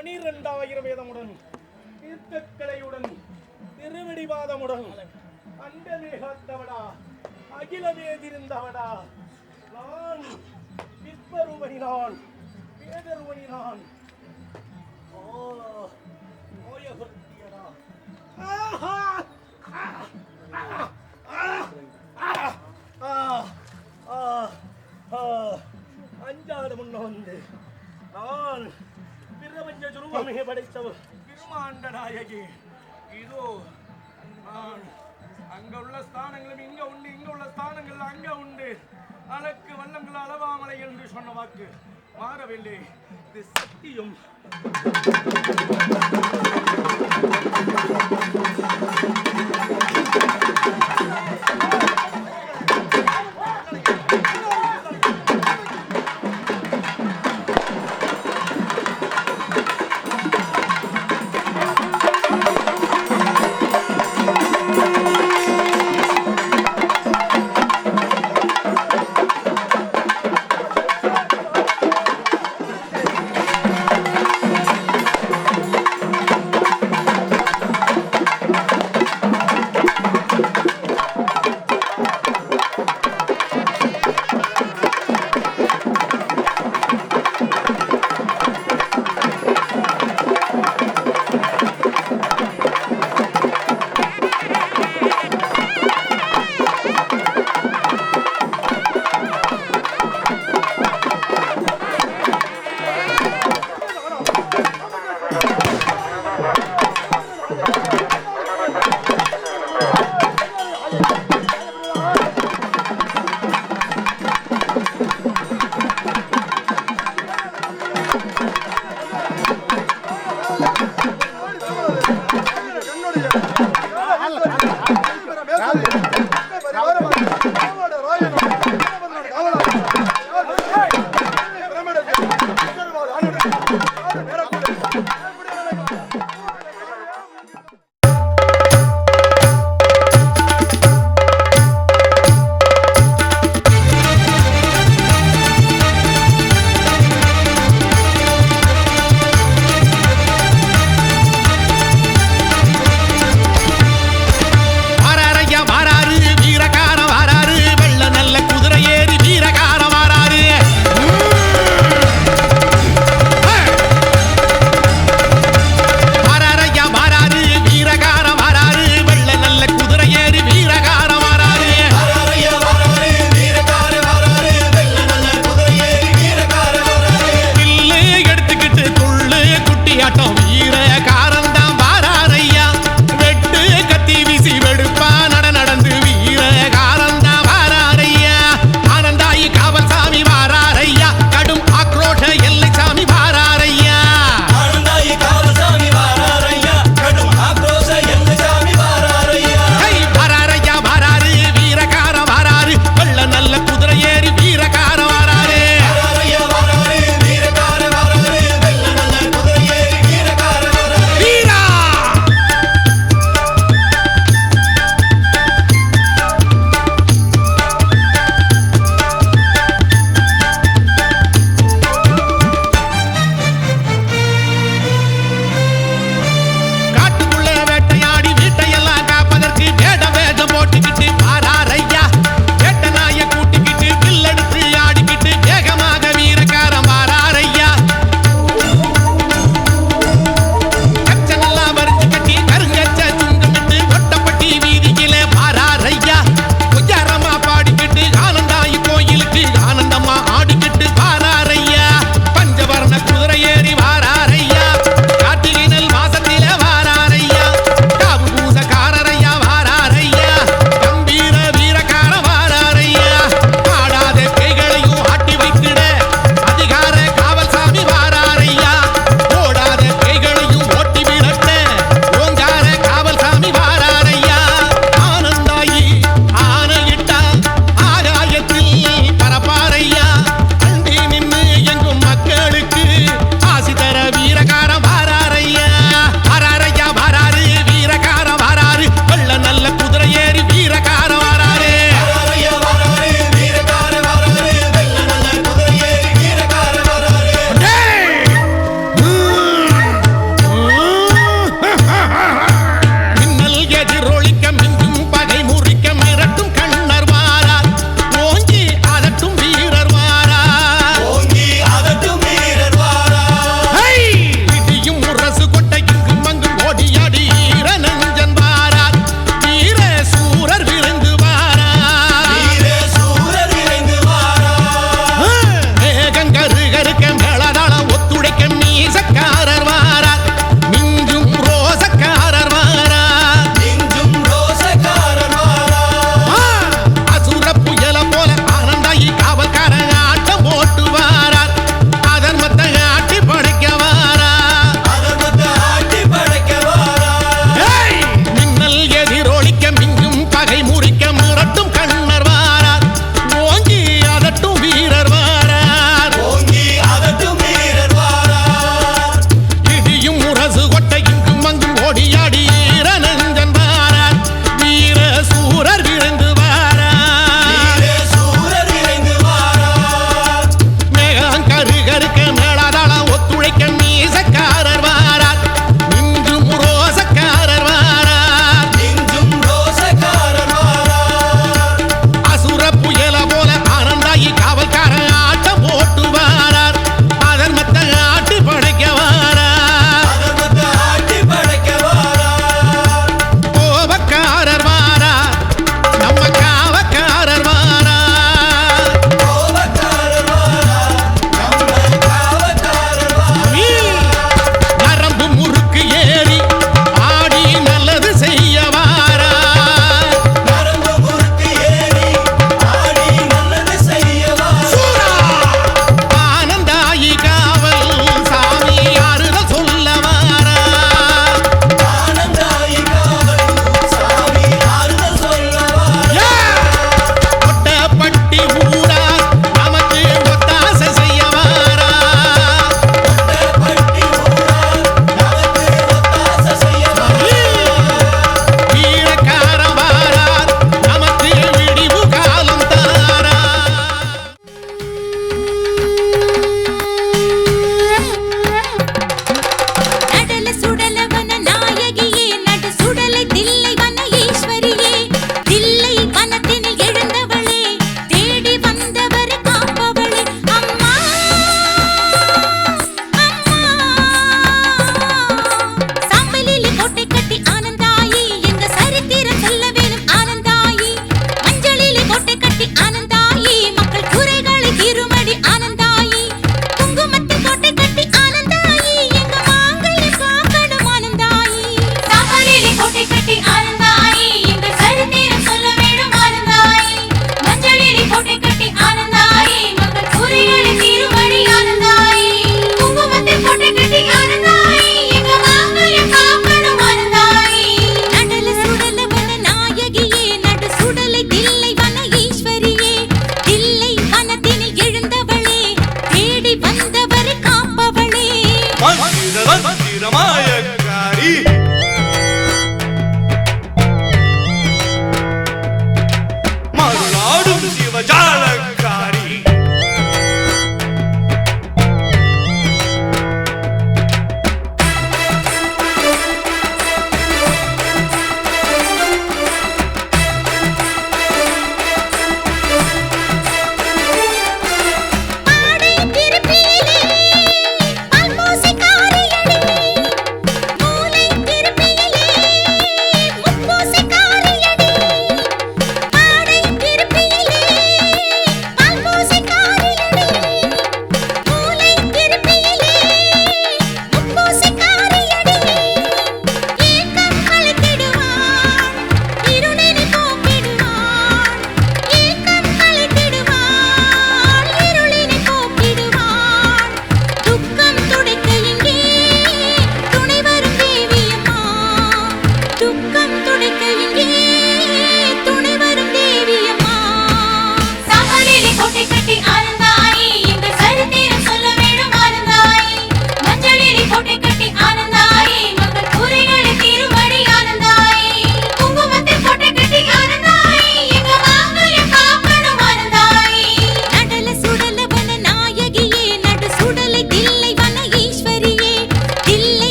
12,000 வேதமுடன் தீர்க்கக்கலையுடன் திருவடிவாதமுடன் அண்டமே காத்தவடா அகிலமே எதிர்ந்தவடா நான் விஸ்வரூபனினான் வேதரூபனினான் ஓயகுர்த்தியடா அஞ்சாடு முன்ன வந்து நான் பிரபஞ்ச சுரூபமே படைத்தவர் திருமாண்ட நாயகி. இதோ நான் அங்க உள்ள ஸ்தானங்களும் இங்க உண்டு, இங்க உள்ள ஸ்தானங்கள் அங்க உண்டு. அளக்கு வல்லங்கள் அளவாமலை என்று சொன்ன வாக்கு மாறவில்லை. இது சத்தியம். மாயக்காரி மருளாடும் சிவஜாலக்காரி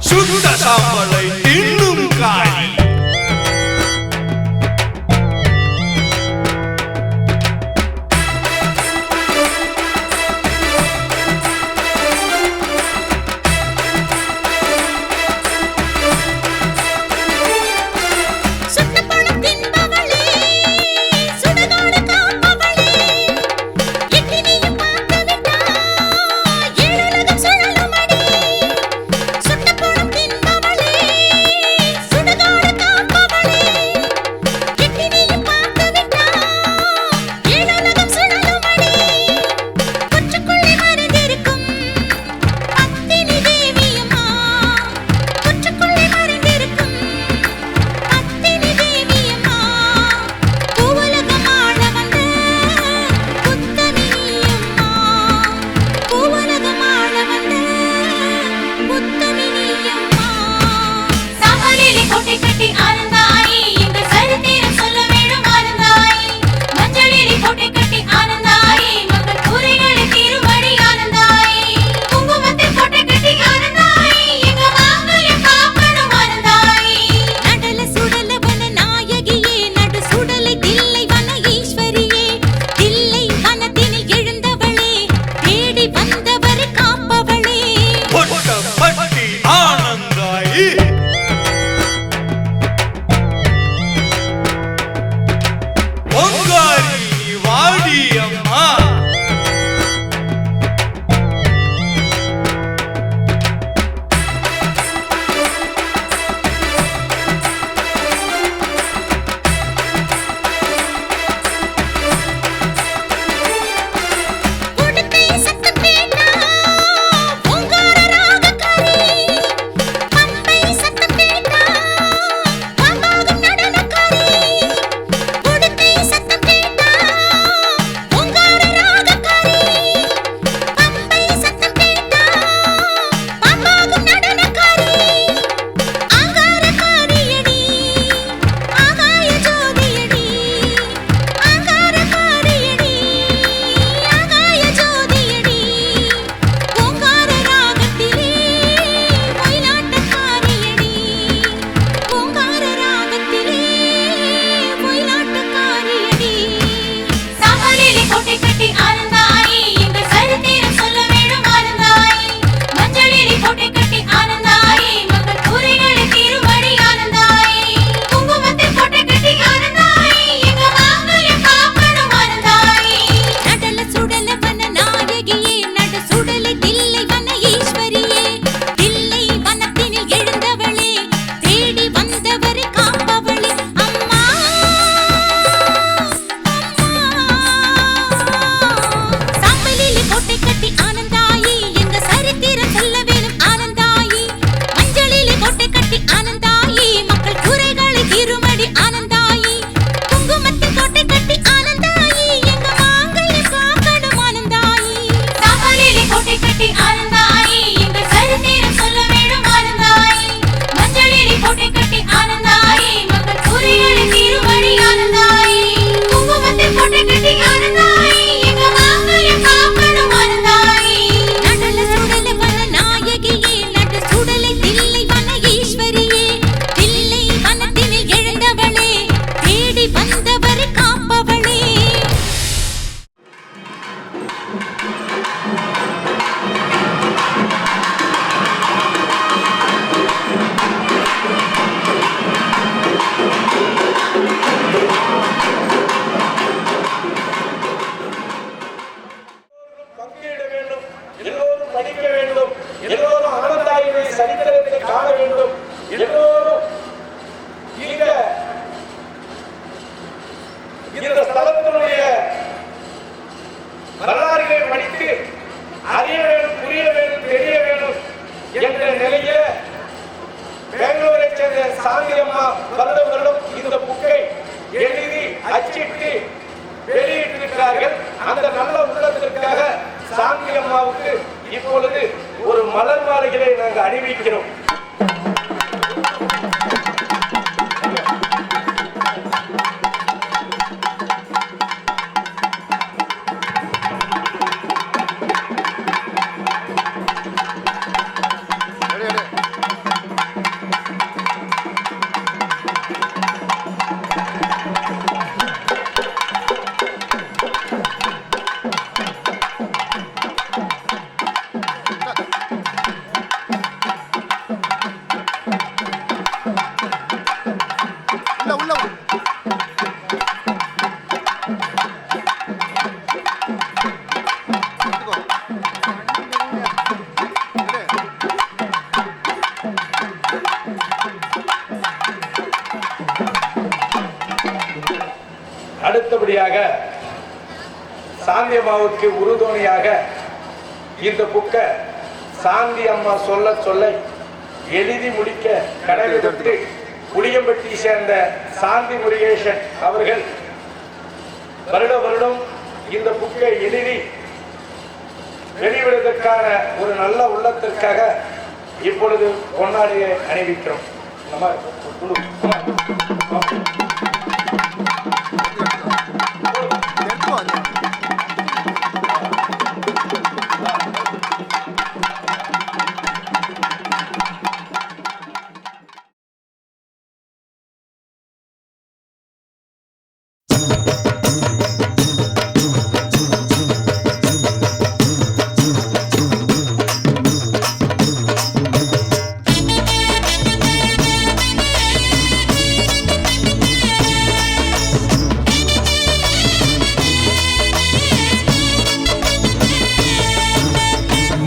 சுத்த சாம்பலை இன்னும் காரி சாந்தி அம்மா வருடம் வருடம் இந்த புக்கை எழுதி அச்சிட்டு வெளியிட்டிருக்கிறார்கள். அந்த நல்ல உள்ளத்திற்காக சாந்தி அம்மாவுக்கு இப்பொழுது ஒரு மலர் மாலைகளை நாங்கள் அணிவிக்கிறோம். அடுத்தபடியாக சாந்தி அம்மாவுக்கு உறுதுணையாக இந்த புக்கை சாந்தி அம்மா சொல்ல சொல்ல எழுதி முடிக்க கடைவிட்டு புளியம்பட்டி சேர்ந்த சாந்தி முருகேசன் அவர்கள் வருடம் வருடம் இந்த புக்கை எழுதி வெளிவிடுவதற்கான ஒரு நல்ல உள்ளத்திற்காக இப்பொழுது பொன்னாடியை அணிவிக்கிறோம்.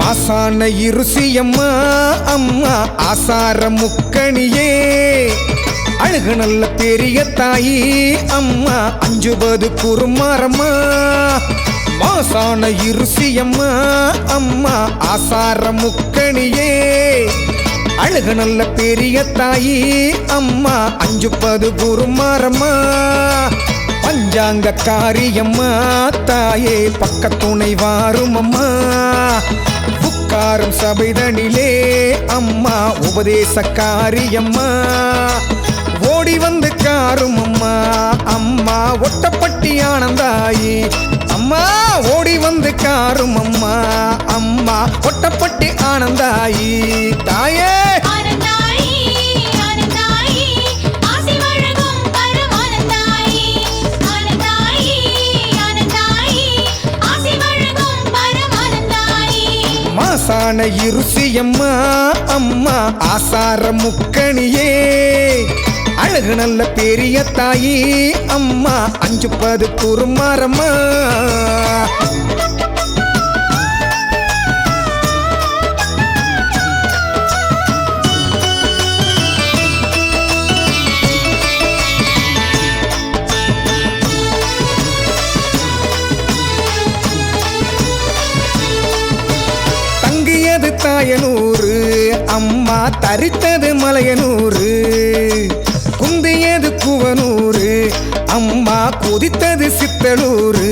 ஆசான இருசியம்மா அம்மா ஆசார முக்கணியே அழகு நல்ல பெரிய தாயி அம்மா அஞ்சுவது குருமாரம்மா. மாசான இருசியம்மா அம்மா ஆசார முக்கணியே அழகு நல்ல பெரிய தாயி அம்மா அஞ்சுவது குருமாரம்மா. பஞ்சாங்க காரியம்மா தாயே பக்கத்துணை வாரும் அம்மா. உட்காரும் சபைதனிலே அம்மா உபதேச காரியம்மா. ஓடி வந்து காரும் அம்மா அம்மா ஒட்டப்பட்டி ஆனந்தாயி அம்மா. ஓடி வந்து காரும் அம்மா அம்மா ஒட்டப்பட்டி ஆனந்தாயி தாயே. மாசான இருசியம்மா அம்மா ஆசார முக்கணியே அழகு நல்ல பெரிய தாயி அம்மா அஞ்சுப்பது குருமாரம்மா. தாயனூறு அம்மா தரித்தது மலையனூறு. குந்தியது குவனூறு அம்மா கொதித்தது சித்தலூரு.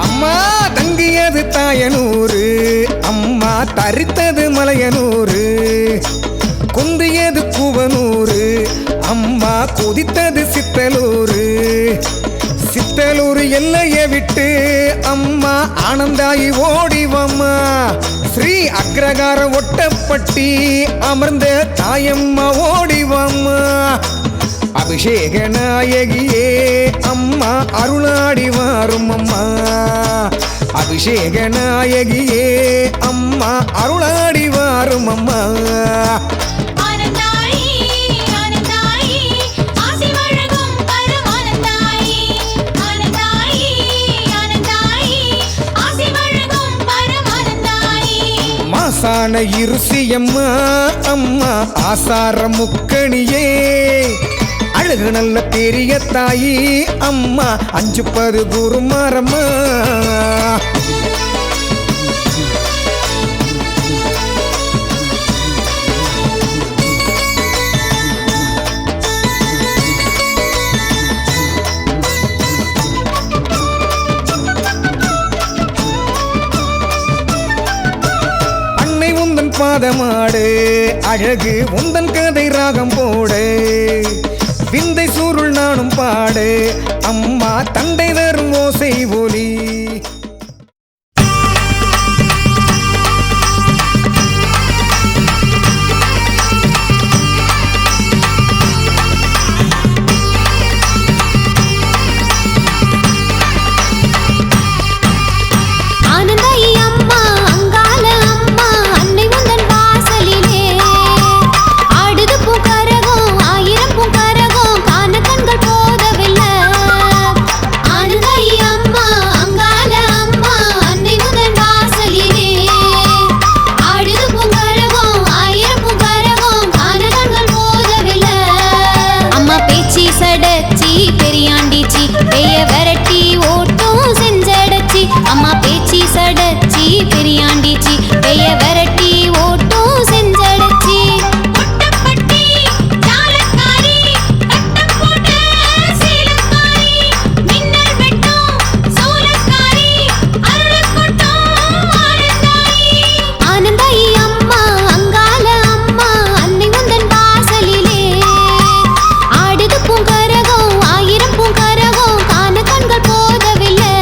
அம்மா தங்கியது தாயனூறு அம்மா தரித்தது மலையனூறு. குந்தியது குவனூறு அம்மா கொதித்தது சித்தலூரு. சித்தலூர் எல்லையை விட்டு அம்மா ஆனந்தாயி ஓடிவம்மா. ஸ்ரீ அக்ரகார ஒட்டப்பட்டி அமர்ந்த தாயம்மா ஓடிவம்மா. அபிஷேக நாயகியே அம்மா அருளாடி வாரும் அம்மா. அபிஷேக நாயகியே அம்மா அருளாடி வாரும் அம்மா. ஆசான இருசியம்மா அம்மா ஆசார முக்கணியே அழகு நல்ல பெரிய தாயி அம்மா அஞ்சுப்பது குருமாரம்மா. பாதமாடு அழகு உந்தன் கதை ராகம் போடு விந்தை சூருள் நானும் பாடு அம்மா தந்தை தரும் ஓசை ஒலி அம்மா பேச்சி சடச்சி பெரியாண்டிச்சி பெய வரட்டி ஓட்டும் செஞ்சடச்சி ஒட்டப்பட்டி ஜாலக்காரி கட்டம் போட்ட சீலக்காரி மின்னல் வெட்டும் சோலக்காரி அருள் கொட்டும் ஆனந்தாயி ஆனந்தாயி அம்மா அங்கால அம்மா அன்னை உந்தன் வாசலிலே ஆடுது பூங்கரகம் ஆயிரம் பூங்கரகம் காண கண்கள் போதவில்லை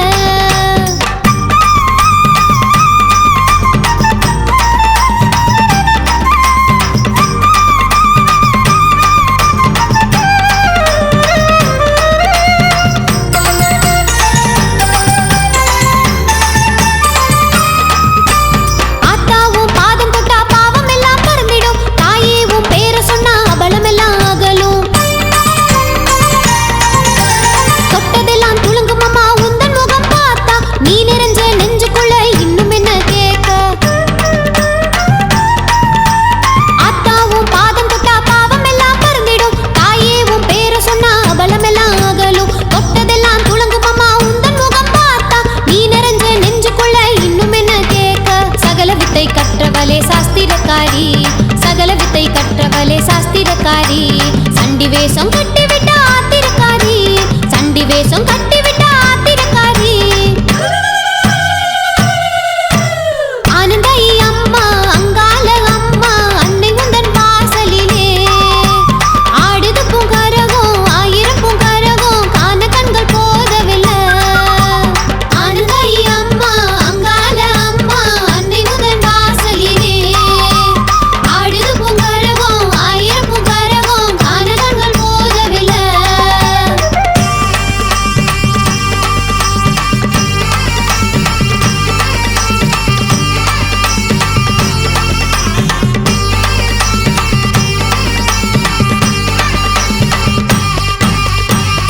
சகல வித்தை கற்றவளே சாஸ்திரக்காரி சண்டி வேஷம் கட்டிவிட்ட ஆத்திரக்காரி சண்டி வேஷம் கட்டிவிட்ட ஆத்திரக்காரி ஆனந்தாயி அம்மா அங்கால அம்மா அன்னை உந்தன் வாசலிலே ஆடுது பூங்கரகம் ஆயிரம் பூங்கரகம் காண கண்கள் போதவில்லை ஆனந்தாயி அம்மா அங்கால அம்மா அன்னை உந்தன் வாசலிலே ஆடுது பூங்கரகம் ஆயிரம் பூங்கரகம் காண கண்கள் போதவில்லை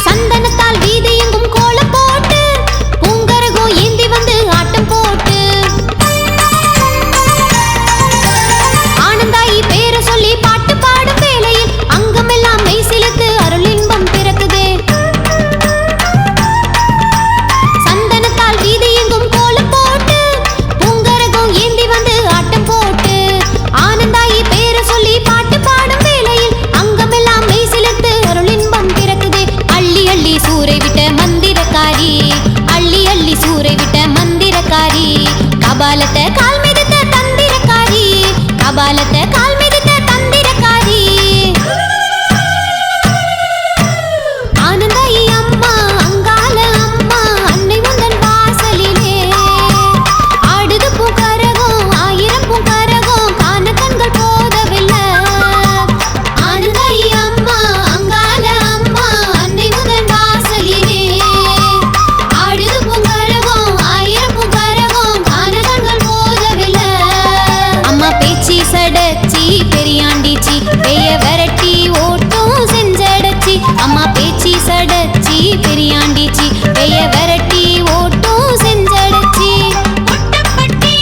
சந்தனத்தால் வீதி எங்கும் கோலம் போட்டு பூங்கரகம் ஏந்தி வந்து ஆட்டம் போட்டு ஆனந்தாயி பேரை சொல்லி பாட்டு பாடும் வேளையில் அங்கமெல்லாம் மெய் சிலுத்து அருள் இன்பம் பிறக்குதே சந்தனத்தால் வீதி எங்கும் கோலம் போட்டு பூங்கரகம் ஏந்தி வந்து ஆட்டம் போட்டு ஆனந்தாயி பேரை சொல்லி பாட்டு பாடும் வேளையில் அங்கமெல்லாம் மெய் சிலுத்து அருள் இன்பம் பிறக்குதே அள்ளி அள்ளி சூறை விட்ட மந்திரக்காரி அள்ளி அள்ளி சூறை விட்ட மந்திரக்காரி கபாலத்தை கால் மிதித்த தந்திரக்காரி கபாலத்தை கால் மிதித்த தந்திரக்காரி ஆனந்தாயி அம்மா அங்கால அம்மா அன்னை உந்தன் வாசலிலே ஆடுது பூங்கரகம் ஆயிரம் பூங்கரகம் காண கண்கள் போதவில்லை ஆனந்தாயி அம்மா அங்கால அம்மா அன்னை உந்தன் வாசலிலே ஆடுது பூங்கரகம் ஆயிரம் பூங்கரகம் காண கண்கள் போதவில்லை அம்மா பேச்சி சடச்சி பெரியாண்டிச்சி பெய வரட்டி ஓட்டும் செஞ்சடச்சி அம்மா பேச்சி சடச்சி பெரியாண்டிச்சி பெய வரட்டி ஓட்டும் செஞ்சடச்சி ஒட்டப்பட்டி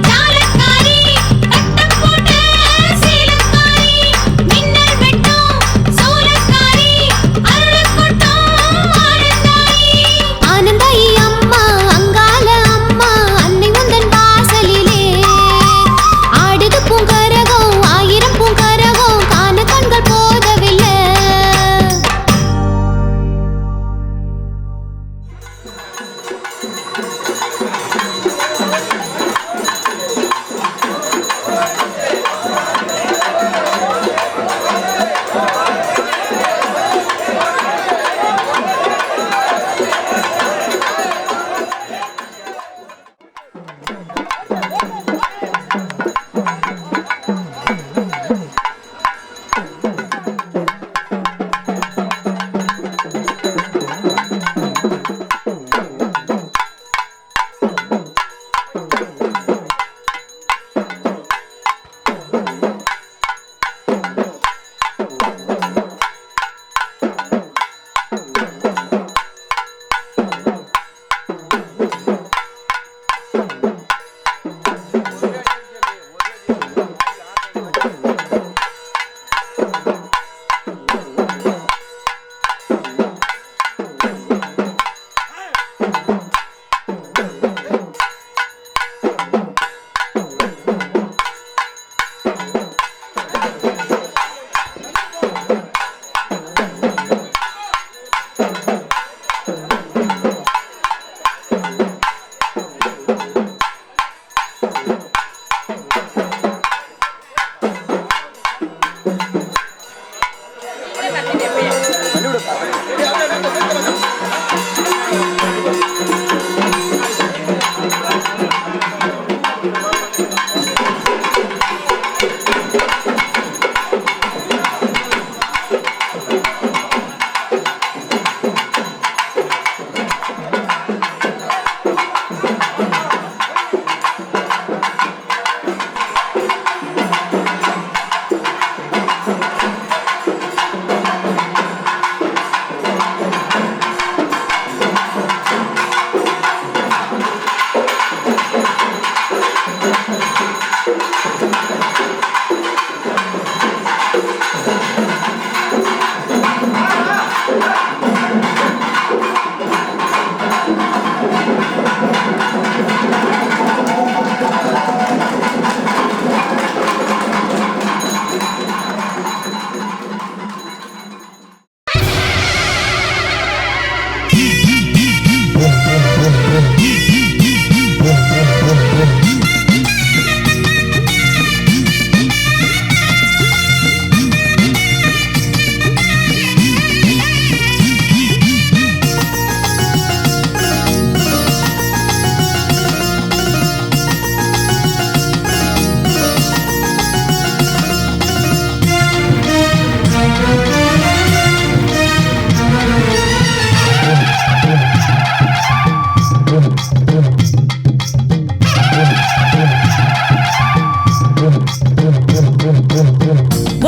ஜாலக்காரி கட்டம் போட்ட சீலக்காரி மின்னல் வெட்டும் சோலக்காரி அருள் கொட்டும் ஆனந்தாயி ஆனந்தாயி அம்மா அங்கால அம்மா அன்னை உந்தன் வாசலிலே ஆடுது பூங்கர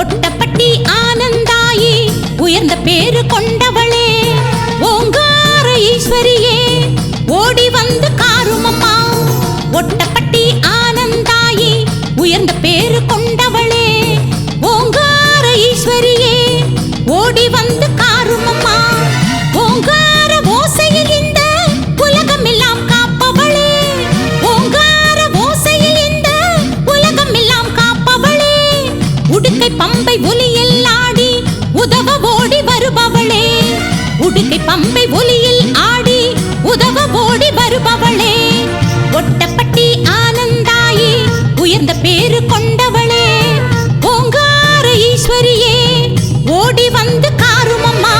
ஒட்டப்பட்டி ஆனந்தாயி உயர்ந்த பேரு கொண்டவளே ஓங்கார ஈஸ்வரியே ஓடி வந்து காருமம்மா. ஒட்டப்பட்டி ஆனந்தாயி உயர்ந்த பேரு கொண்டவளே ஓங்கார ஈஸ்வரியே ஓடி வந்து காருமம்மா. ஓங்கார ஓசையில் இந்த உலகம் எல்லாம் காப்பவளே ஓங்கார ஓசையில் இந்த உலகம் எல்லாம் காப்பவளே. உடுக்கை பம்பை ஒலியில் ஆடி உதவ ஓடி வருபவளே உடுக்கை பம்பை ஒலியில் ஆடி உதவ ஓடி வருபவளே. ஒட்டப்பட்டி ஆனந்தாயி உயர்ந்த பேரு கொண்டவளே ஓங்கார ஈஸ்வரியே ஓடி வந்து காருமம்மா.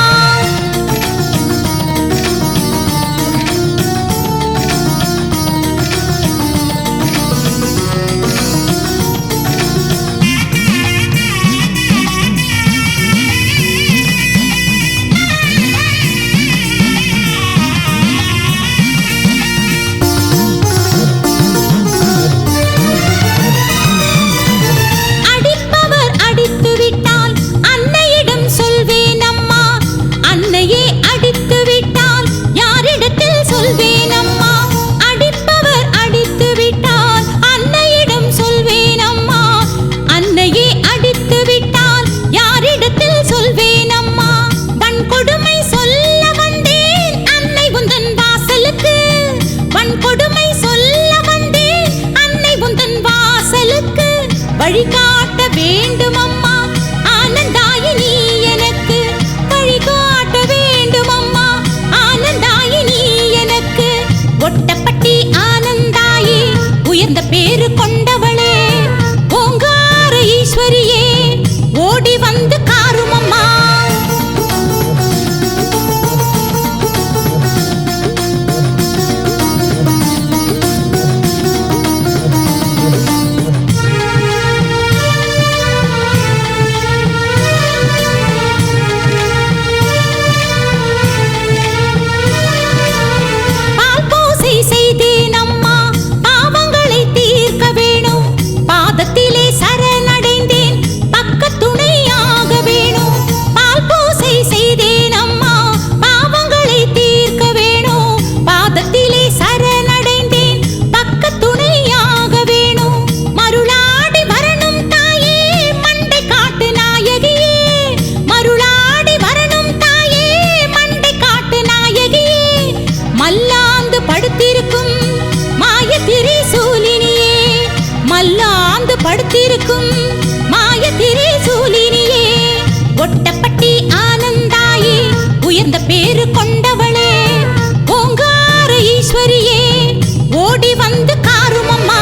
வழிகாட்ட வேண்டும் அம்மா ஆனந்தாயி நீ எனக்கு வழிகாட்ட வேண்டும் அம்மா ஆனந்தாயி நீ எனக்கு. ஒட்டப்பட்டி ஆனந்தாயி உயர்ந்த பேரு கொண்டவளே ஓங்கார ஈஸ்வரியே ஓடி வந்து காருமம்மா. படுத்திருக்கும் மாய திரிசூலினியே. ஒட்டப்பட்டி ஆனந்தாயி உயர்ந்த பேரு கொண்டவளே ஓங்கார ஈஸ்வரியே ஓடி வந்து காருமம்மா.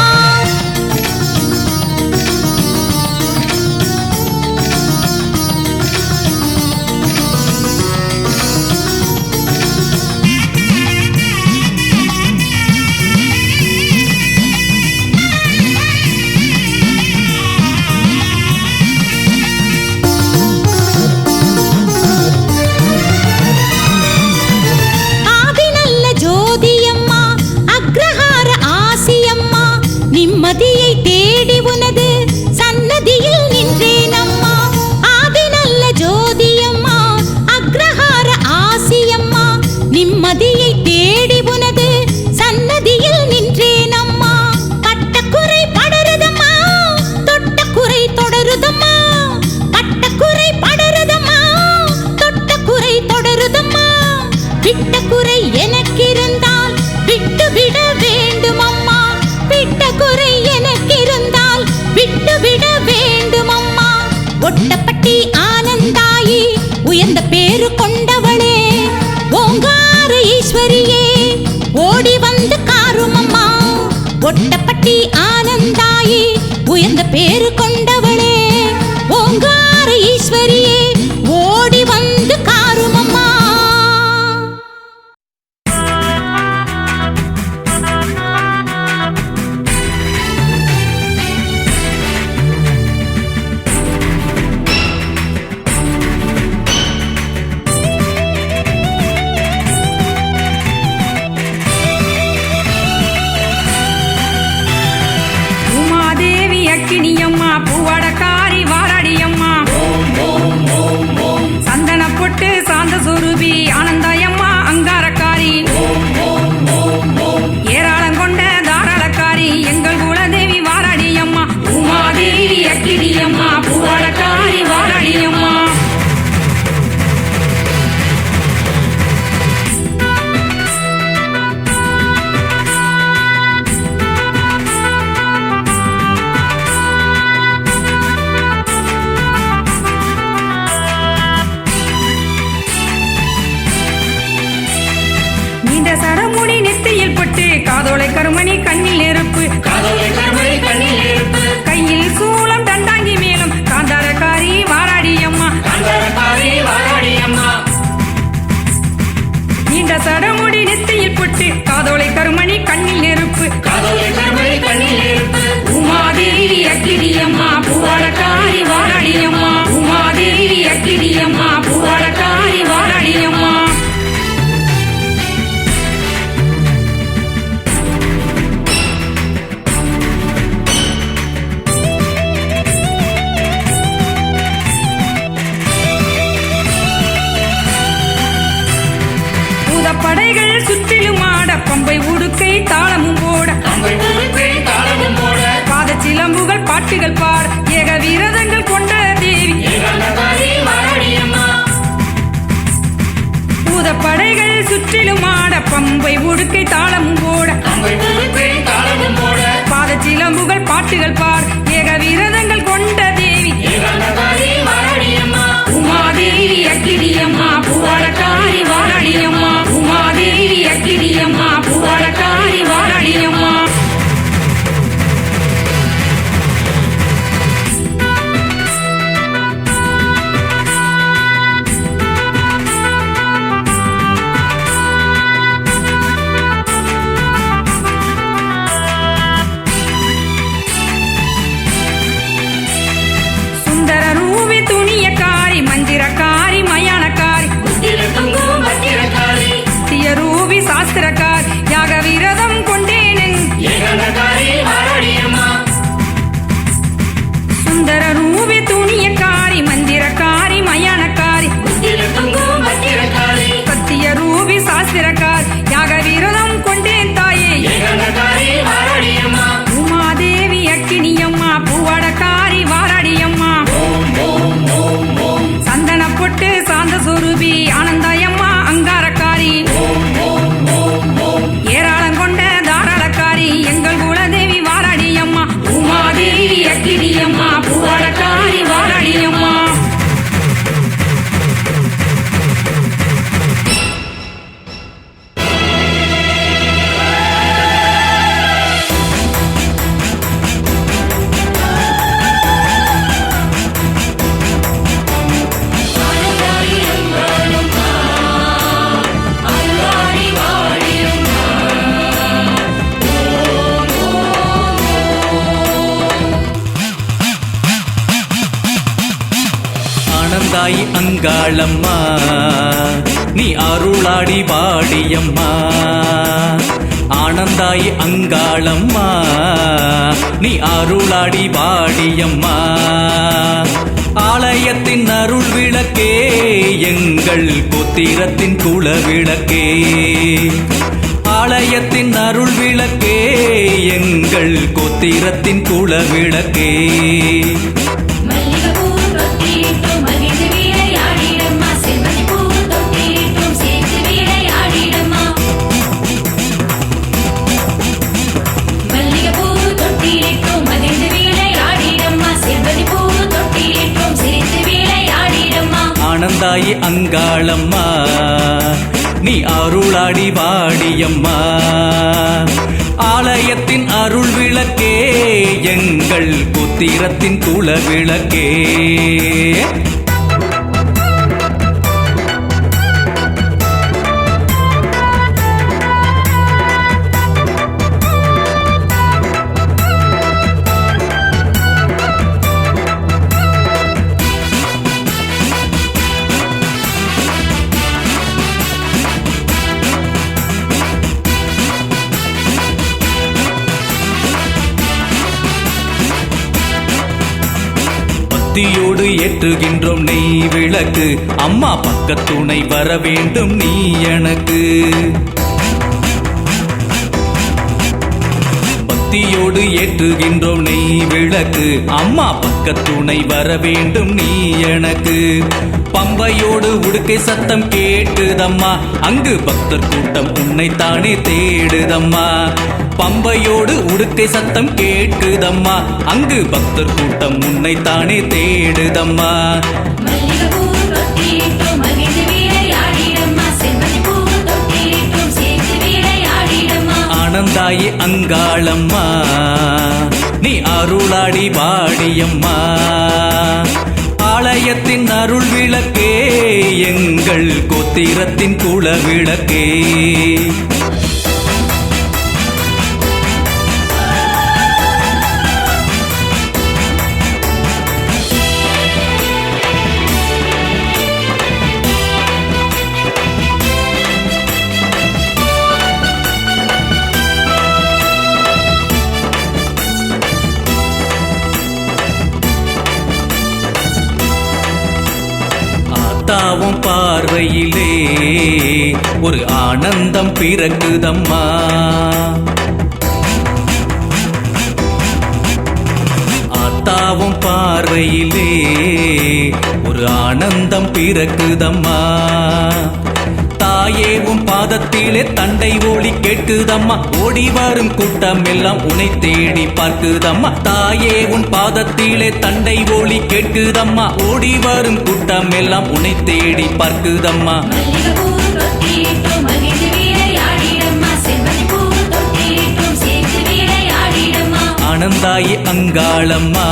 நிம்மதியை தேடி உனது சன்னதியில் நின்றேன் அம்மா. ஆதி நல்ல ஜோதியம்மா அக்ரஹார ஆசியம்மா நிம்மதியை தேடி உனது சன்னதியில் நின்றேன் அம்மா. பட்டக்குறை படருதம்மா தொட்டக்குறை தொடருதம்மா பட்டக்குறை படருதம்மா தொட்டக்குறை தொடருதம்மா. விட்டக்குறை எனக்கிருந்தால் விட்டுவிட வேண்டும் அம்மா விட்டக்குறை எனக்கிருந்தால் விட்டுவிட வேண்டும் அம்மா. ஒட்டப்பட்டி ஆனந்தாயி உயர்ந்த பேரு கொண்டவளே ஓங்கார ஈஸ்வரியே ஓடி வந்து காருமம்மா. ஒட்டப்பட்டி ஆனந்தாயி உயர்ந்த பேரு கொண்டவளே ஓங்கார ஈஸ்வரியே ஓடி வந்து காருமம்மா. உமாதேவி அக்கினியோ விரதங்கள் கொண்ட தேவி பூதப்படைகள் சுற்றிலும் ஆட பம்பை உடுக்கை தாளமும் போட பாதச்சிலம்புகள் பாட்டுகள் பார் ஏக விரதங்கள் கொண்ட தேவி உமாதேவி அக்கிடியம்மா புவாரக்காரி வாரடியம்மா உமாதேவி அக்கிடியம்மா புவாரக்காரி வாரடியம்மா மந்திரக்காரி மயானக்காரி ரூபி சாஸ்திரக்கார் யாக விரதம் கொண்டேன் சுந்தர ரூபி துணியக்காரி மந்திரக்காரி மயானக்காரி சத்திய ரூபி சாஸ்திரக்கார் யாக விரதம் கொண்டேன் தாயே உமாதேவி அக்கினியம்மா பூவடக்காரி வாராடியம்மா சந்தன பொட்டு சாந்த சொரூபி ஆனந்தாயம்மா அங்காரக்காரி ஏராளம் கொண்ட தாராளக்காரி எங்கள் குலதேவி வாராடியம்மா உமாதேவி அக்கினியம்மா பூவடக்காரி வாராடியம்மா ஆனந்தாய் அங்காளம்மா நீ அருளாடி வாடியம்மா ஆனந்தாய் அங்காளம்மா நீ அருளாடி வாடியம்மா ஆலயத்தின் அருள் விளக்கே எங்கள் புத்திரத்தின் குல விளக்கே ஆலயத்தின் அருள் விளக்கே எங்கள் கோத்திரத்தின் குல விளக்கே ஆனந்தாய் அங்காளம்மா நீ அருளாடி வாடியம்மா ஆலயத்தின் அருள் விளக்கே எங்கள் புத்திரத்தின் குல விளக்கே பக்தியோடு ஏற்றுகின்றோம் நெய் விளக்கு அம்மா பக்கத்துணை வர வேண்டும் நீ எனக்கு பக்தியோடு ஏற்றுகின்றோம் நெய் விளக்கு அம்மா பக்கத்துணை வர வேண்டும் நீ எனக்கு பம்பையோடு உடுக்கை சத்தம் கேட்டுதம்மா அங்கு பக்தர் கூட்டம் உன்னைத்தானே தேடுதம்மா பம்பையோடு உடுக்கை சத்தம் கேட்குதம்மா அங்கு பக்தர் கூட்டம் உன்னைத்தானே தேடுதம்மா ஆனந்தாயே அங்காளம்மா நீ அருளாடி வாடியம்மா ஆலயத்தின் அருள் விளக்கே எங்கள் கோத்திரத்தின் குல விளக்கே தாவும் பார்வையிலே ஒரு ஆனந்தம் பிறக்குதம்மா ஆத்தா அம்மாவும் பார்வையிலே ஒரு ஆனந்தம் பிறக்குதம்மா. தாயேவும் பாதத்திலே தண்டை ஒளி கேட்குதம்மா. ஓடி வரும் கூட்டம் எல்லாம் உன்னை தேடி பார்க்குதம்மா. தாயேவும் பாதத்திலே தண்டை ஒளி கேட்குதம்மா. ஓடி வரும் கூட்டம் எல்லாம் உன்னை தேடி பார்க்குதம்மா. ஆனந்தாயி அங்காளம்மா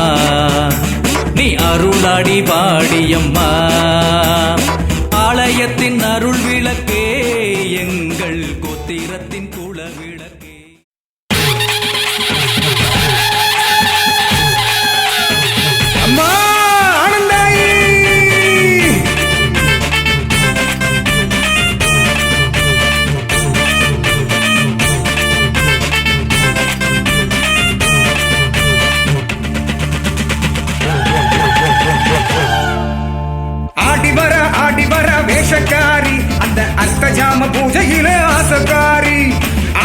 நீ அருளாடி வாடியம்மா. ஆலயத்தின் அருள் விளக்கே எங்கள் கோத்திரத்தின் குல விளக்கே. அம்மா ஆனந்தாயி ஆடி வர வேஷக்காரி அந்த அஷ்டஜாம பூஜையில ஆசக்காரி.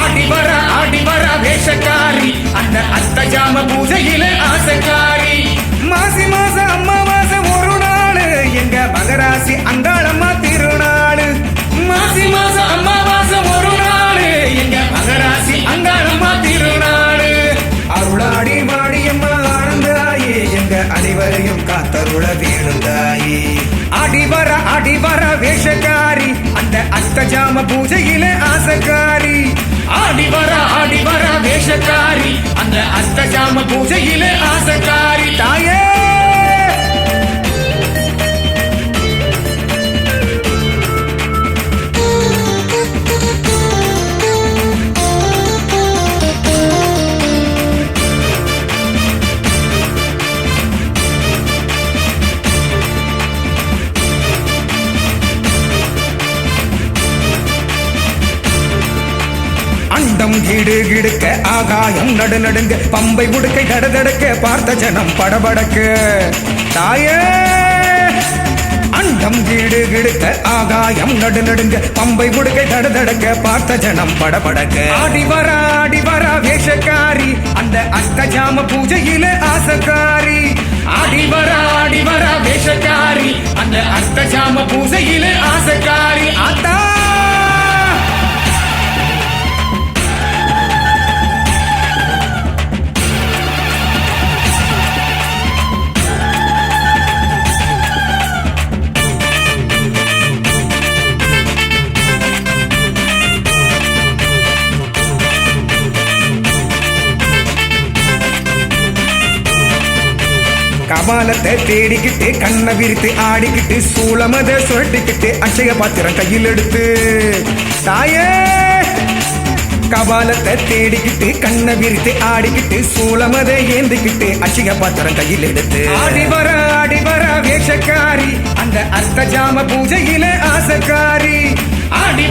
ஆடி வர வேஷக்காரி அந்த அஷ்டஜாம பூஜையில ஆசக்காரி. மாசி மாச அம்மாவாசை ஒரு நாள் எங்க மகராசி அங்காளம்மா திருநாள். மாசி மாச அம்மாவாசை ஒரு நாள் எங்க மகராசி அங்காளம்மா திருநாள். அருளாடி வாடியம்மா ஆனந்தாயே எங்க அனைவரையும் காத்தருள வேணுந்தாயே. ஆடி வர வேஷக்காரி அந்த அஷ்டஜாம பூஜையில ஆசக்காரி. ஆடி வர வேஷக்காரி அந்த அஷ்டஜாம பூஜையில ஆசக்காரி. தாயே அண்டம் கிடு கிடுக்க ஆகாயம் நடுநடுங்க பம்பை முடுக்கை தடதடக்க பார்த்த ஜனம் படபடக்க. தாயே அண்டம் கிடு கிடுக்க ஆகாயம் நடுநடுங்க பம்பை முடுக்கை தடதடக்க பார்த்த ஜனம் படபடக்க. ஆடி வர வேஷக்காரி அந்த அஷ்டஜாம பூஜையில ஆசக்காரி. ஆடி வர வேஷக்காரி அந்த அஷ்டஜாம பூஜையில ஆசக்காரி. ஆத்தா கபாலத்தை தேடிக்கிட்டு கண்ணை விரித்து ஆடிக்கிட்டு சூளமத சுரட்டிக்கிட்டு அட்சய பாத்திரம் கையில் எடுத்து. தாயே கபாலத்தை தேடிக்கிட்டு கண்ணை விரித்து ஆடிக்கிட்டு சூளமத ஏந்திக்கிட்டு அட்சய பாத்திரம் கையில் எடுத்து. ஆடி வர வேஷக்காரி அந்த அஷ்டஜாம பூஜையில ஆசக்காரி. ஆடி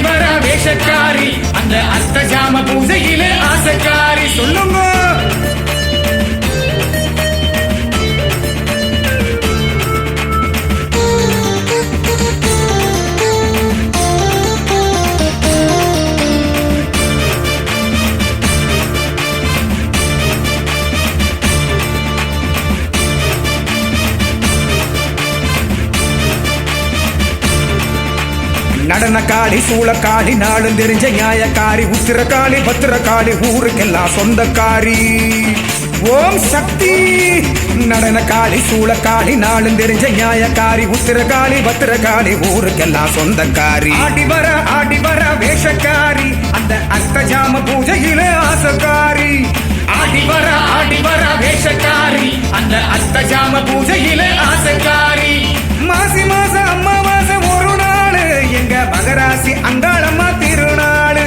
வர வேஷக்காரி அந்த அஷ்டஜாம பூஜையில ஆசக்காரி. சொல்லுங்க நடனக்காளி சூளக்காளி நாளும் தெரிஞ்ச நியாயக்காரி. உத்திரக்காளி பத்திரக்காளி ஊருக்கெல்லாம் சொந்தக்காரி. ஓம் சக்தி. நடனக்காளி சூளக்காளி நாளும் தெரிஞ்ச நியாயக்காரி. உத்திரக்காளி பத்திரக்காளி ஊருக்கெல்லாம் சொந்தக்காரி. ஆடி வர வேஷக்காரி அந்த அஷ்டஜாம பூஜையில ஆசக்காரி. ஆடி வர வேஷக்காரி அந்த அஷ்டஜாம பூஜையில ஆசக்காரி. மாசி மாச அம்மாவாசை ஒரு நாள் எங்க மகராசி அங்காளம்மா திருநாள்.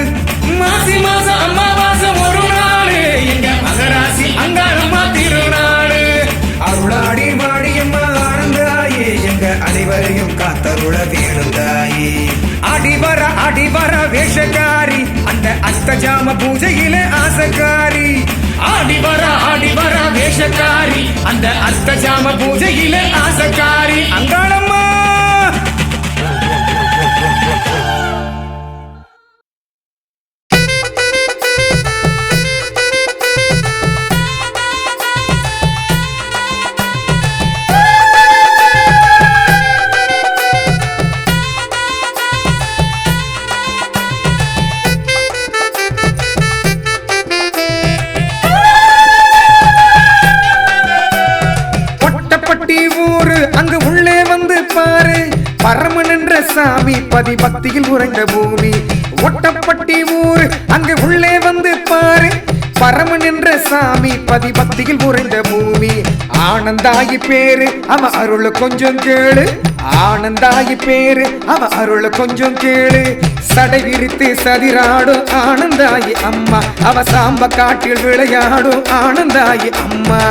மாசி மாச அம்மாவாசை ஒரு நாள் எங்க மகராசி அங்காளம்மா திருநாள். அருளாடி வாடியம்மா ஆனந்தாயே எங்க அனைவரையும் காத்தருள வேணுந்தாயே. ஆடி வர வேஷக்காரி அந்த அஷ்டஜாம பூஜையில ஆசக்காரி. ஆடி வர வேஷக்காரி அந்த அஷ்டஜாம பூஜையில ஆசக்காரி. அங்காளம்மா பரமன் என்ற சாமி பதி பக்தியில் உறைந்த பூமி ஒட்டப்பட்டி ஊரு அங்கு உள்ளே வந்து பாரு பரமன் என்ற சாமி பதி பக்தியில் உறைந்த பூமி ஆனந்தாயி பேரு அவ அருள் கொஞ்சம் கேளு ஆனந்தாயி பேரு அவ அருள் கொஞ்சம் கேளு சடை விரித்து சதிராடும் ஆனந்தாயி அம்மா அவ சாம்ப காட்டில் விளையாடும் ஆனந்தாயி அம்மா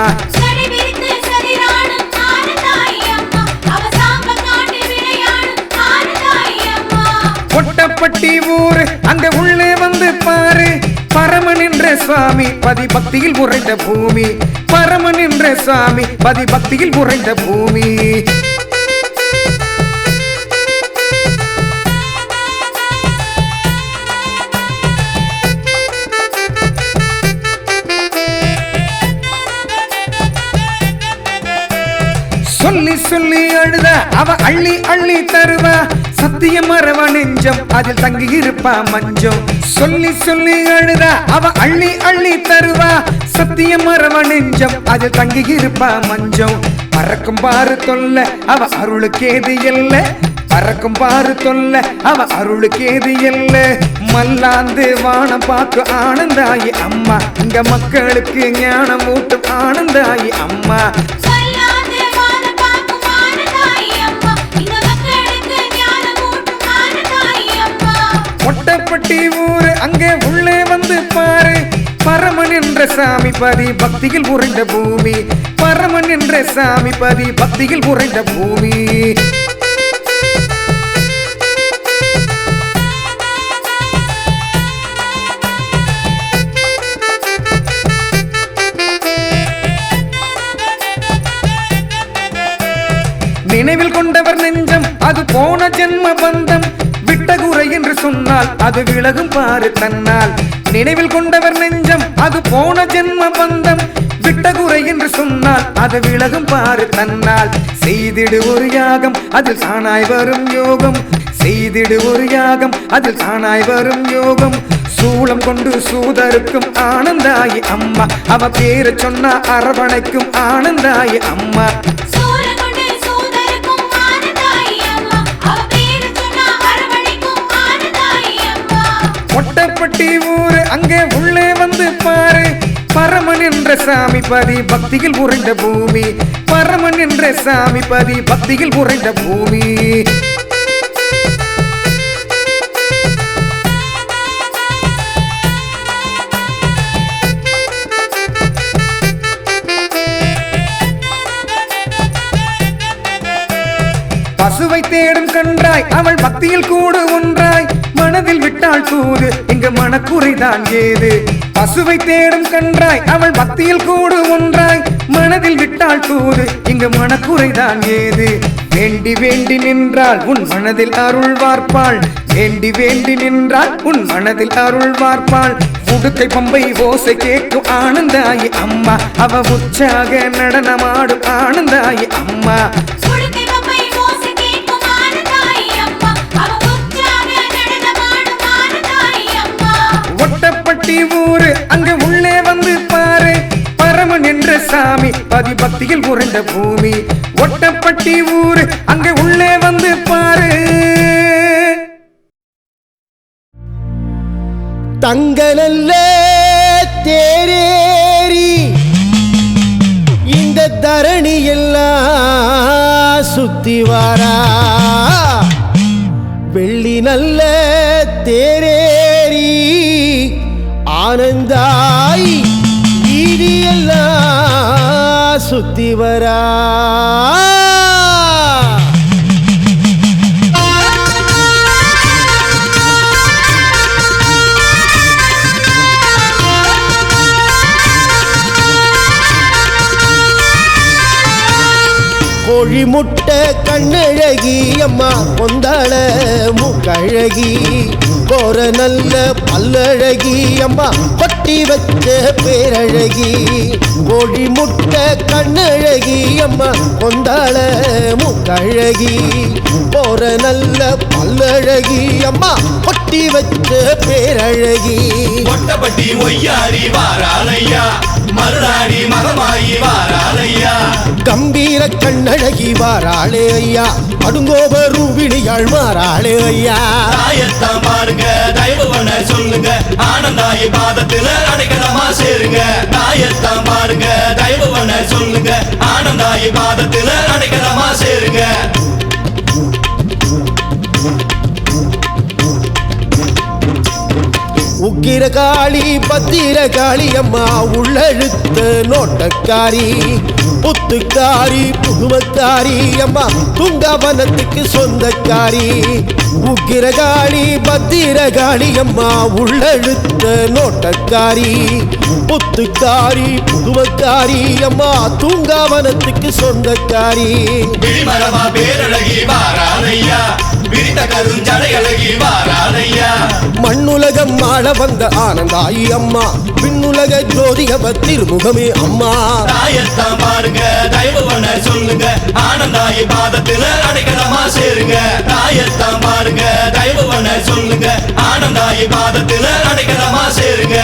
கொட்டப்பட்டி ஊரு அங்க உள்ளே வந்து பாரு பரமன் என்ற சுவாமி பதி பக்தியில் உறைந்த பூமி பரமன் என்ற சுவாமி பதி பக்தியில் உறைந்த பூமி சொல்லி சொல்லி அழுத அவ அள்ளி அள்ளி தருவா சத்திய மரவ நெஞ்சம் அதில் தங்கி இருப்பா மஞ்சம் சொல்லி சொல்லி அழுத அவ அள்ளி அள்ளி தருவா சத்திய மரவ நெஞ்சம் அதில் தங்கி இருப்பா மஞ்சம் பறக்கும் பாரு தொல்ல அவ அருளுக்கேது இல்ல பறக்கும் பாரு தொல்ல அவ அருளுக்கேது இல்ல மல்லாந்து வானம் பார்க்கு ஆனந்தாயி அம்மா இங்க மக்களுக்கு ஞானம் ஊட்டும் ஆனந்தாயி அம்மா கொட்டப்பட்டி ஊரு அங்கே உள்ளே வந்து பாரு பரமன் என்ற சாமி பதி பக்தியில் உறைந்த பூமி பரமன் என்ற சாமி பதி பக்தியில் உறைந்த பூமி நினைவில் கொண்டவர் நெஞ்சம் அது போன ஜென்ம பந்தம் விட்டகுறை என்று சொன்னால் அது விலகும் பாரு தன்னால் நினைவில் கொண்டவர் நெஞ்சம் அது போன ஜென்ம பந்தம் விட்டகுறை என்று சொன்னால் அது விலகும் பாரு தன்னால் செய்திடு ஒரு யாகம் அதில் தானாய் வரும் யோகம் செய்திடு ஒரு யாகம் அதில் தானாய் வரும் யோகம் சூளம் கொண்டு சூதருக்கும் ஆனந்தாயி அம்மா அவ பேரை சொன்னா அரவணைக்கும் ஆனந்தாயி அம்மா கொட்டப்பட்டி ஊரு அங்கே உள்ளே வந்து பாரு பரமன் என்ற சாமி பதி பக்தியில் உறைந்த பூமி பரமன் என்ற சாமி பதி பக்தியில் உறைந்த பூமி பசுவை தேடும் கன்றாய் அவள் பக்தியில் கூடு ஒன்றாய் மனதில் விட்டாள் தூது இங்கு மனக்குறைதான் ஏது பசுவை தேடும் கன்றாய் அவள் பக்தியில் கூடு ஒன்றாய் மனதில் விட்டாள் தூது இங்கு மனக்குறைதான் ஏது வேண்டி வேண்டி நின்றாள் உன் மனதில் அருள் வார்ப்பாள் வேண்டி வேண்டி நின்றாள் உன் மனதில் அருள் வார்ப்பாள் உடுக்கை பம்பை ஓசை கேட்கும் ஆனந்தாயி அம்மா அவ உற்சாக நடனமாடும் ஆனந்தாயி அம்மா ஒட்டப்பட்டி ஊரு அங்கு உள்ளே வந்து பாரு பரமன் என்ற சாமி பதி பக்தியில் உறைந்த பூமி ஒட்டப்பட்டி ஊரு அங்கு உள்ளே வந்து பாரு தங்கநல்ல தேரேறி இந்த தரணி எல்லாம் சுத்தி வாரா வெள்ளி நல்ல தேரேறி ஆனந்தாய் வீதி எல்லாம் சுத்தி வரா கோழி முட்டை கண்ணழகி அம்மா கொந்தாள மூக்கழகி போற நல்ல பல்லழகி அம்மா கொட்டி வச்ச பேரழகி கோழி முட்டை கண்ணழகி அம்மா கொந்தாள மூக்கழகி போற நல்ல பல்லழகி அம்மா கொட்டி வச்ச பேரழகி கொட்டப்பட்டி ஒய்யாரி வாராளையா மருளாடி மகமாயி வாராளையா கம்பீர ஆயிர கண்ணழகி வாராளே ஐயா அடுங்கோப ரூபிணியாள் மாறாளே ஐயா தாயத்தான் பாருங்க தயவுவன சொல்லுங்க ஆனந்தாயி பாதத்துல அடைக்கலமா சேருங்க தாயத்தான் பாருங்க தயவுவன சொல்லுங்க ஆனந்தாயி பாதத்துல அடைக்கலமா சேருங்க உக்கிர காளி பத்திர காளி அம்மா உள்ளழுத்த நோட்டக்காரி புத்துக்காரி புதுமக்காரி அம்மா துங்கவனத்துக்கு சொந்தக்காரி உக்கிர காளி பத்திர காளி அம்மா உள்ளழுத்த நோட்டக்காரி புத்துக்காரி புதுமக்காரி அம்மா தூங்காவனத்துக்கு சொந்தக்காரி விழிமரமா பேரழகி வாராளையா விரித்த கருஞ்சடையழகி வாராளையா மண்ணுலகம் ஆள வந்த ஆனந்தாயி அம்மா விண்ணுலக ஜோதிகவ திருமுகமே அம்மா தாயத்தான் பாருங்க தயவுவன சொல்லுங்க ஆனந்தாயி பாதத்துல அடைக்கலமா சேருங்க தாயத்தான் பாருங்க தயவுவன சொல்லுங்க ஆனந்தாயி பாதத்துல அடைக்கலமா சேருங்க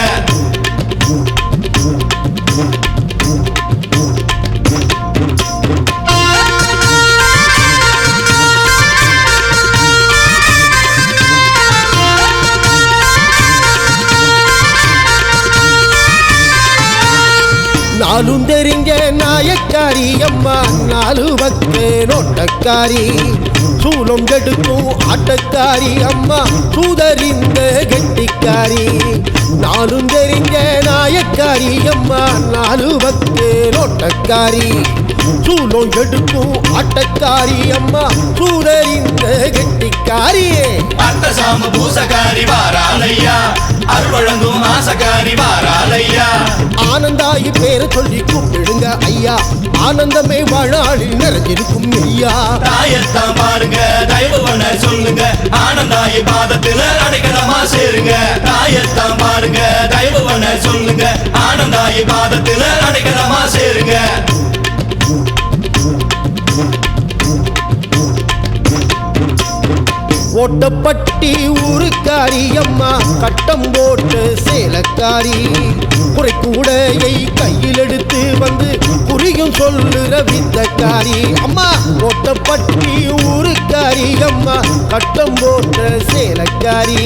நாலும் தெரிஞ்ச நாயக்காரி அம்மா நாலு பக்க நோட்டக்காரி சூலம் கெடுக்கும் ஆட்டக்காரி அம்மா சூதறிந்த கெட்டிக்காரி நாலும் தெரிஞ்ச நாயக்காரி அம்மா நாலு பக்க நோட்டக்காரி சூலம் எடுக்கும் ஆட்டக்காரி அம்மா சூதறிந்த கெட்டிக்காரி அர்த்தசாம பூசகாரி வாராளையா அருள்வழங்கும் ஆசகாரி வாராளையா ஆனந்தாயி பேரை சொல்லி கூப்பிடுங்க ஐயா ஆனந்தமே வாழாளில் நிறைஞ்சிருக்கும் ஐயா தாயத்தான் பாருங்க தயவுவன சொல்லுங்க ஆனந்தாயி பாதத்துல அடைக்கலமா சேருங்க தாயத்தான் பாருங்க தயவுவன சொல்லுங்க ஆனந்தாயி பாதத்துல அடைக்கலமா சேருங்க ஓட்டப்பட்டி ஊருக்காரி அம்மா கட்டம் போட்டு சேலக்காரி குறை கூடையை கையில் எடுத்து வந்து குறியும் சொல்லுற வித்தக்காரி அம்மா ஓட்டப்பட்டி ஊருக்காரி அம்மா கட்டம் போட்டு சேலக்காரி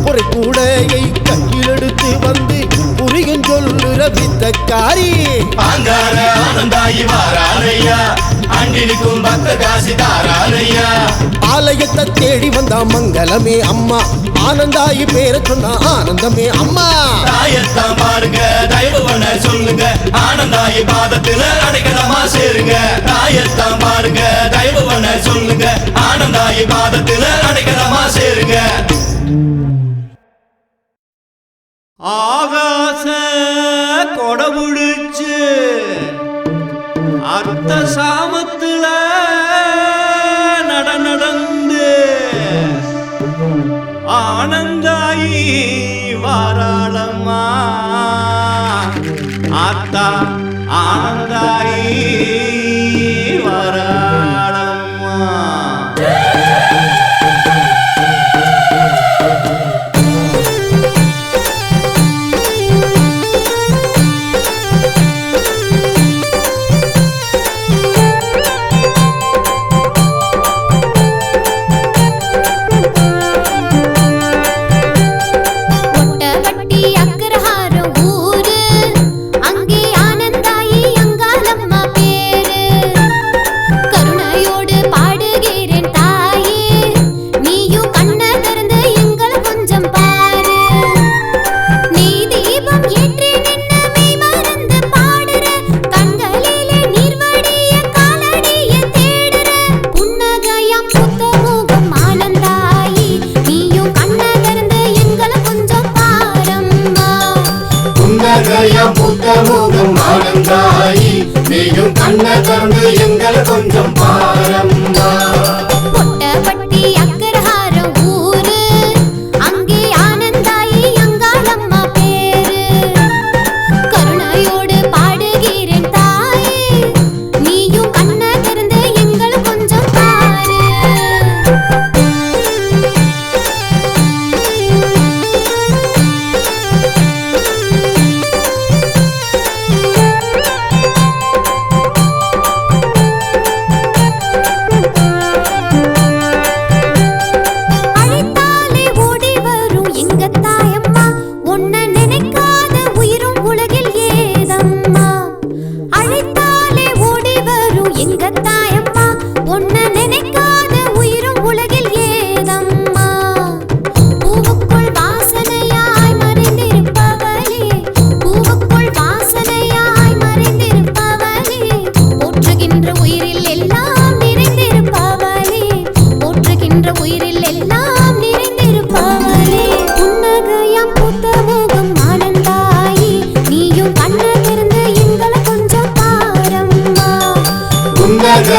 குறை கூடையை கையில் எடுத்து வந்து குறியும் சொல்லுற வித்தக்காரி அங்கார ஆனந்தாயி வாராளையா அண்டினிக்கும் பக்த காசி தாராளையா ஆலயத்தை தேடி வந்தா மங்களமே அம்மா ஆனந்தாயி பேரை சொன்னா ஆனந்தமே அம்மா தாயத்தான் பாருங்க தயவுவன சொல்லுங்க ஆனந்தாயி பாதத்துல அடைக்கலமா சேருங்க தாயத்தான் பாருங்க தயவுவன சொல்லுங்க ஆனந்தாயி பாதத்துல அடைக்கலமா சேருங்க ஆகாச கொடபுடிச்சு அர்த்த சாமத்துல நடந்து ஆனந்தாயி வாராளம்மா ஆத்தா ஆனந்தாயி வாராளம்மா முகம் ஆனந்தாயி நீயும் கண்ண திறந்து எங்களை கொஞ்சம் பாரம்மா பொட்டப்பட்டி அக்கரஹாரம் ஊரு அங்கே ஆனந்தாயி அங்காளம்மா பேரு கருணையோடு பாடுகிறேன் தாயே நீயும் கண்ண திறந்து எங்களை கொஞ்சம் பாரு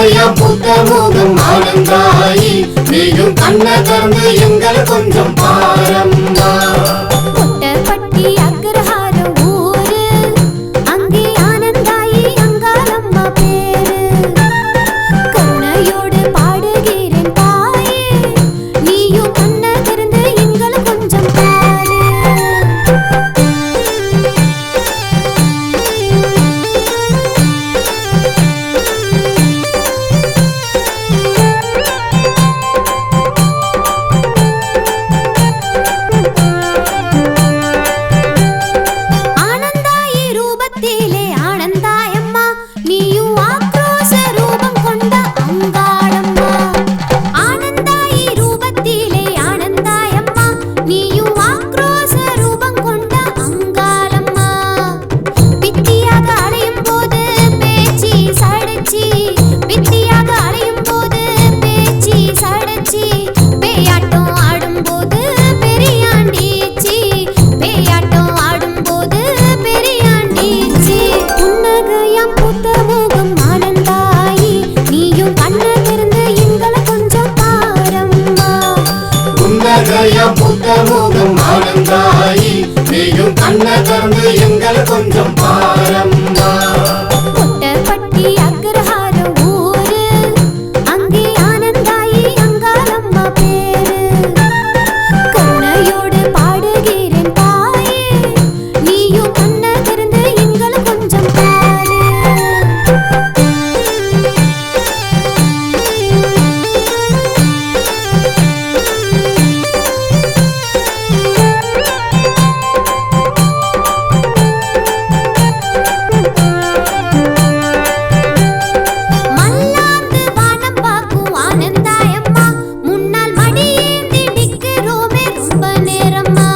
புன்னகையம் புத்த முகம் ஆனந்தாயி நீயும் கண்ண திறந்து எங்களை கொஞ்சம் பாரம்மா கொட்டப்பட்டி அக்ரஹாரம் ஊரு அங்கே ஆனந்தாயி அங்காளம்மா பேரு கருணையோடு பாடுகிறேன் தாயே நீயும் கண்ண திறந்து எங்களை கொஞ்சம் பாரு ஆனந்தாயி ரூபத்திலே ஆனந்தாயம்மா நீயும் ஆக்ரோஷ ரூபம் கொண்ட அங்காளம்மா ஆனந்தாயி ரூபத்திலே ஆனந்தாயம்மா நீயும் ஆக்ரோஷ ரூபம் கொண்ட அங்காளம்மா பித்தியாக அலையும் போது பேச்சி சடச்சி பித்தியாக அலையும் போது பேச்சி சடச்சி பேயாட்டம் ஆடும்போது பெரியாண்டீச்சி பேயாட்டம் ஆடும்போது பெரியாண்டீச்சி புன்னகையம் புத்த முகம் ஆனந்தாயி நீயும் கண்ண திறந்து எங்களை கொஞ்சம் பாரம்மா புன்னகையம் புத்த முகம் ஆனந்தாயி நீயும் கண்ண திறந்து எங்களை கொஞ்சம் பாரம்மா கொட்டப்பட்டி அக்ரஹாரம் ஊரு அங்கே ஆனந்தாயி அங்காளம்மா பேரு கருணையோடு பாடுகிறேன் தாயே நீயும் கண்ண திறந்து எங்களை கொஞ்சம் பாரு மல்லாந்து வானம் பார்க்கும் ஆனந்தாயம்மா முன்னால் மடியேந்தி நிக்கிறோமே ரொம்ப நேரம்மா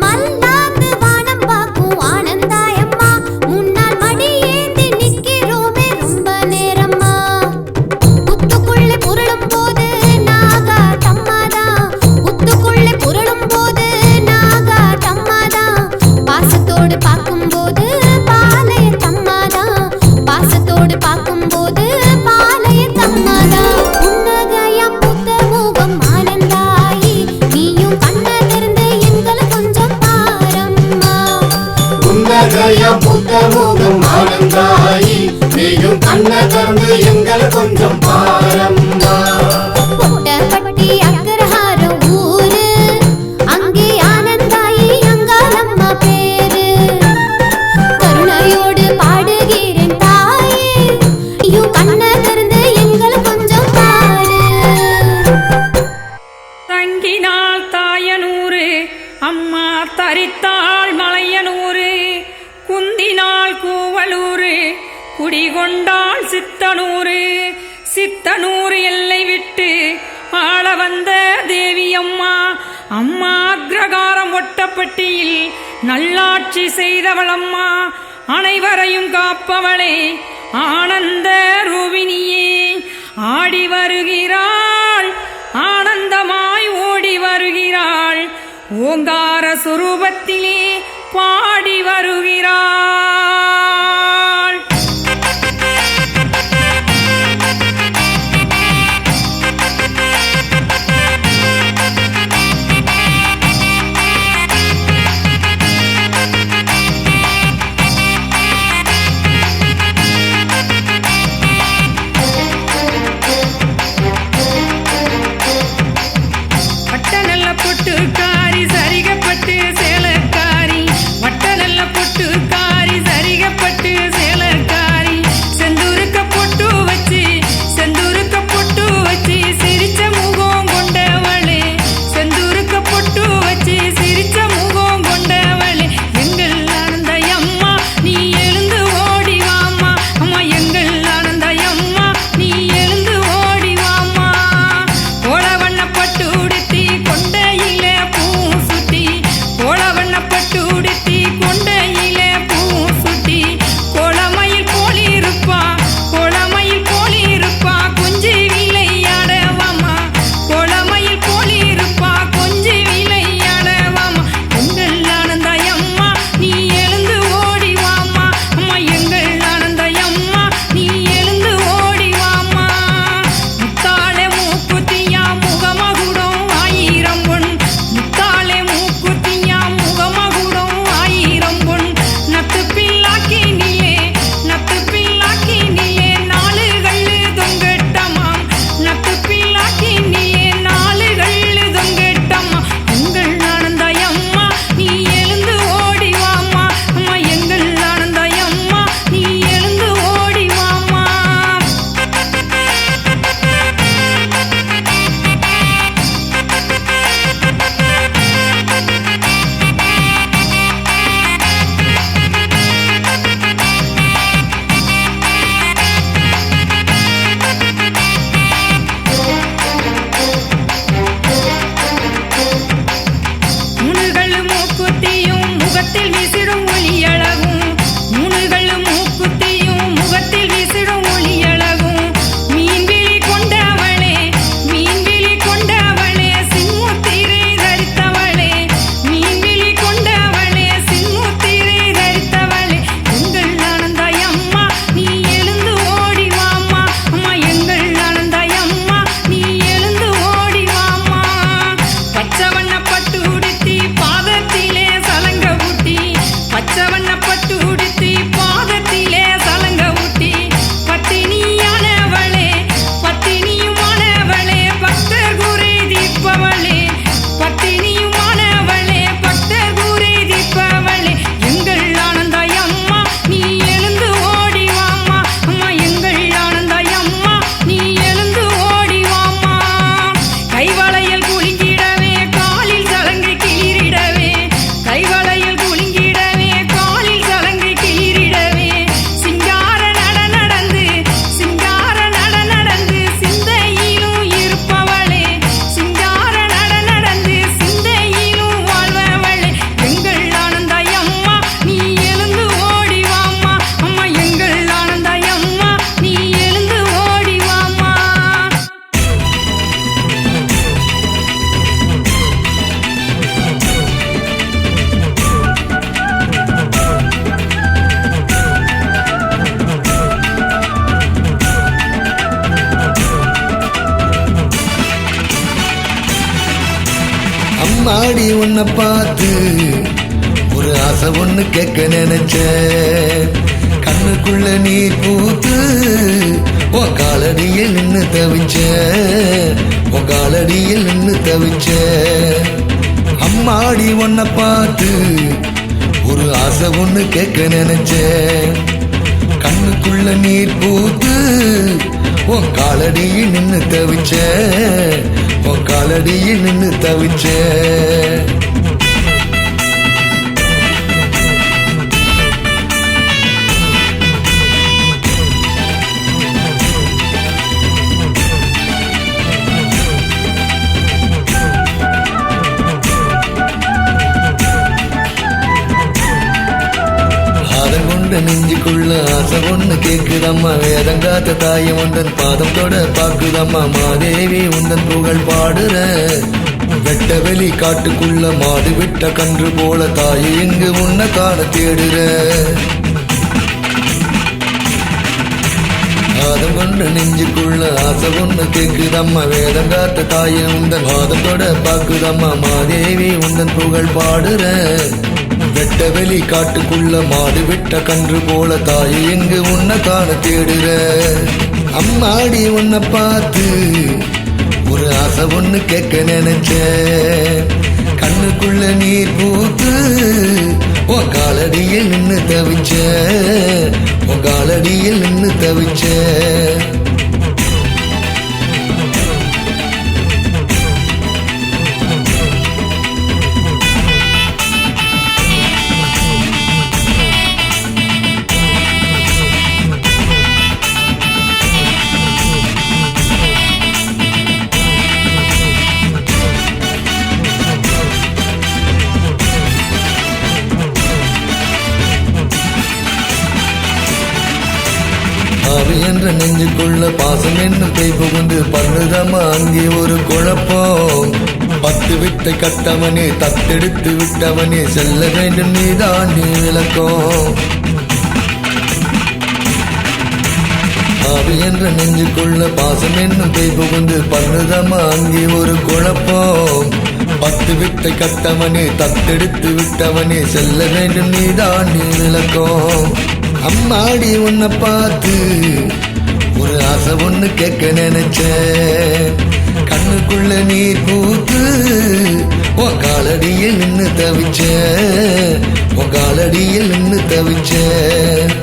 மல்லாந்து வானம் பார்க்கும் ஆனந்தாயம்மா முன்னால் மடியேந்தி நிக்கிறோமே ரொம்ப நேரம்மா புத்துக்குள்ளே புரளும் போது நாகா தம்மாதான் புத்துக்குள்ளே புரளும் போது நாகா தம்மாதான் பாசத்தோடு பார்க்கும்போது பாலைய தம்மாதான் பாசத்தோடு பார்க்கும்போது பாலைய தம்மாதான் புன்னகையம் புத்த முகம் ஆனந்தாயி நீயும் கண்ண திறந்து எங்களை கொஞ்சம் பாரம்மா புன்னகையம் புத்த முகம் ஆனந்தாயி நீயும் கண்ண திறந்து எங்களை கொஞ்சம் பாரம்மா கொட்டப்பட்டி அக்ரஹாரம் ஊரு அங்கே ஆனந்தாயி அங்காளம்மா பேரு கருணையோடு பாடுகிறேன் தாயே நீயும் கண்ண திறந்து எங்களை கொஞ்சம் பாரு தங்கினாள் தாயனூரு அம்மா தரித்தாள் மலையனூரு குந்தினாள் கூவலூரு குடிகொண்டாள் சித்தனூரு சித்தனூர் எல்லை விட்டு ஆள வந்த தேவி அம்மா அம்மா அக்ரகாரம் ஒட்டப்பட்டியில் நல்லாட்சி செய்தவளம்மா அனைவரையும் காப்பவளே ஆனந்த ரூபினியே ஆடி வருகிறாள் ஆனந்தமாய் ஓடி வருகிறாள் ஓங்கார சுரூபத்திலே பாடி வருகிறாள் வட்ட நல்ல பொட்டு காரி சரிகப்பட்டு சேலக்காரி வட்ட நல்ல பொட்டு அம்மாடி உன்னை பார்த்து ஒரு ஆசை ஒண்ணு கேட்க நினைச்சேன். கண்ணுக்குள்ள நீர் பூத்து உன் காலடியில் நின்னு தவிச்சேன், உன் காலடியில் நின்னு தவிச்சேன். அம்மாடி உன்னை பார்த்து ஒரு ஆசை ஒண்ணு கேட்க நினைச்சேன். கண்ணுக்குள்ள நீர் பூத்து உன் காலடியில் நின்னு தவிச்சேன், உன் காலடியில் நின்னு தவிச்சேன். நெஞ்சுக்குள்ள ஆசை ஒண்ணு கேக்குதம்மா, வேதங்காத்த தாயம் உந்தன் பாதம் தொட பாக்குதம்மா. மாதேவி உந்தன் புகழ் பாடுற வெட்ட வெளி காட்டுக்குள்ள மாடு விட்ட கன்று போல தாயை எங்கு உன்னை காண தேடுற. பாதம் கொண்ட நெஞ்சுக்குள்ள ஆசை ஒண்ணு கேக்குதம்மா, வேதங்காத்த தாயம் உந்தன் பாதம் தொட பாக்குதம்மா. மாதேவி உந்தன் புகழ் பாடுற வெட்ட வெளி காட்டுக்குள்ள மாடு விட்ட கன்று போல தாயை எங்கு உன்னை காண தேடுற. அம்மாடி உன்னை பார்த்து ஒரு ஆசை ஒண்ணு கேட்க நினைச்சேன். கண்ணுக்குள்ள நீர் பூத்து உன் காலடியில் நின்னு தவிச்சேன், உன் காலடியில் நின்னு தவிச்சேன். ஆவி என்ற நெஞ்சுக்குள்ள பாசம் என்னும் கை புகுந்து பண்ணுதமா அங்கே ஒரு குழப்பம். 10 வித்தை கட்டவனே தத்தெடுத்து விட்டவனே செல்ல வேண்டும் நீதான் நீ விளக்கம். ஆவி என்ற நெஞ்சுக்குள்ள பாசம் என்னும் கை புகுந்து பண்ணுதமா அங்கே ஒரு குழப்பம். 10 வித்தை கட்டவனே தத்தெடுத்து விட்டவனே செல்ல வேண்டும் நீதான் நீ விளக்கம். அம்மாடி உன்னை பார்த்து ஒரு ஆசை ஒண்ணு கேட்க நினைச்சேன். கண்ணுக்குள்ள நீர் பூத்து உன் காலடியில் நின்னு தவிச்சேன், உன் காலடியில் நின்னு தவிச்சேன்.